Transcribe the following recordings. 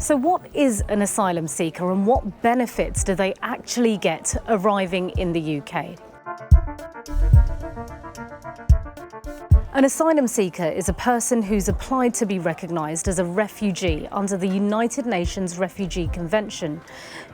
So what is an asylum seeker and what benefits do they actually get arriving in the UK? An asylum seeker is a person who's applied to be recognised as a refugee under the United Nations Refugee Convention.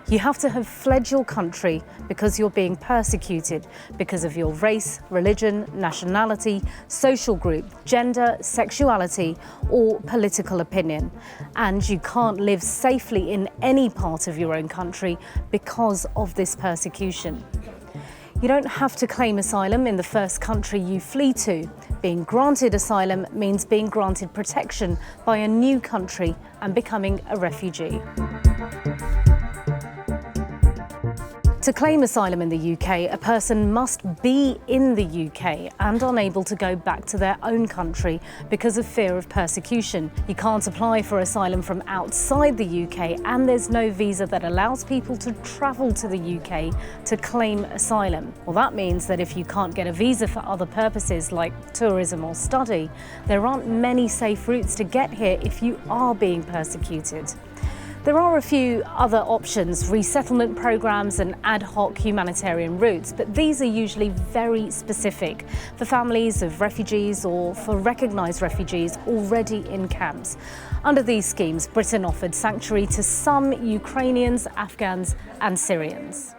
You have to have fled your country because you're being persecuted because of your race, religion, nationality, social group, gender, sexuality or political opinion. And you can't live safely in any part of your own country because of this persecution. You don't have to claim asylum in the first country you flee to. Being granted asylum means being granted protection by a new country and becoming a refugee. To claim asylum in the UK, a person must be in the UK and unable to go back to their own country because of fear of persecution. You can't apply for asylum from outside the UK, and there's no visa that allows people to travel to the UK to claim asylum. Well, that means that if you can't get a visa for other purposes like tourism or study, there aren't many safe routes to get here if you are being persecuted. There are a few other options, resettlement programs and ad hoc humanitarian routes, but these are usually very specific for families of refugees or for recognised refugees already in camps. Under these schemes, Britain offered sanctuary to some Ukrainians, Afghans and Syrians.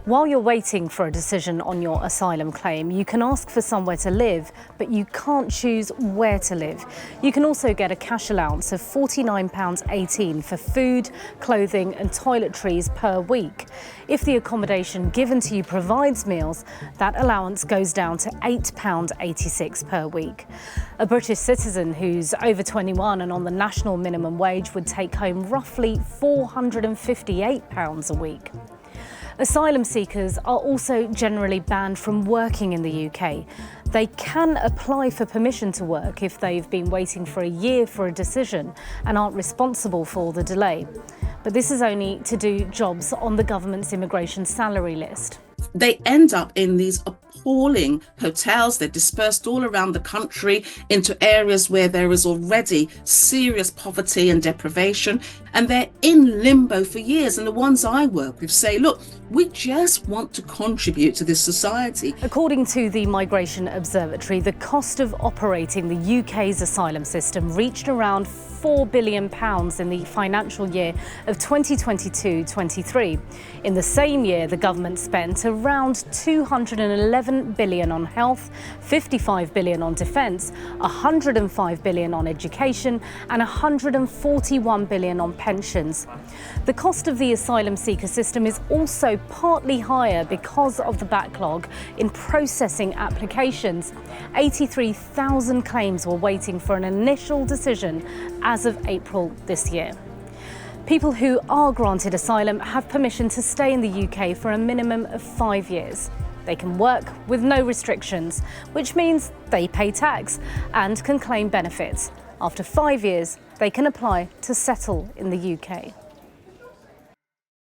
While you're waiting for a decision on your asylum claim, you can ask for somewhere to live, but you can't choose where to live. You can also get a cash allowance of £49.18 for food, clothing and toiletries per week. If the accommodation given to you provides meals, that allowance goes down to £8.86 per week. A British citizen who's over 21 and on the national minimum wage would take home roughly £458 a week. Asylum seekers are also generally banned from working in the UK. They can apply for permission to work if they've been waiting for a year for a decision and aren't responsible for the delay. But this is only to do jobs on the government's immigration salary list. They end up in these appalling hotels. They're dispersed all around the country into areas where there is already serious poverty and deprivation, and they're in limbo for years. And the ones I work with say, look, we just want to contribute to this society. According to the Migration Observatory, the cost of operating the UK's asylum system reached around £4 billion in the financial year of 2022-23. In the same year, the government spent around £211 billion on health, £55 billion on defence, £105 billion on education and £141 billion on pensions. The cost of the asylum seeker system is also partly higher because of the backlog in processing applications. 83,000 claims were waiting for an initial decision as of April this year. People who are granted asylum have permission to stay in the UK for a minimum of 5 years. They can work with no restrictions, which means they pay tax and can claim benefits. After 5 years, they can apply to settle in the UK.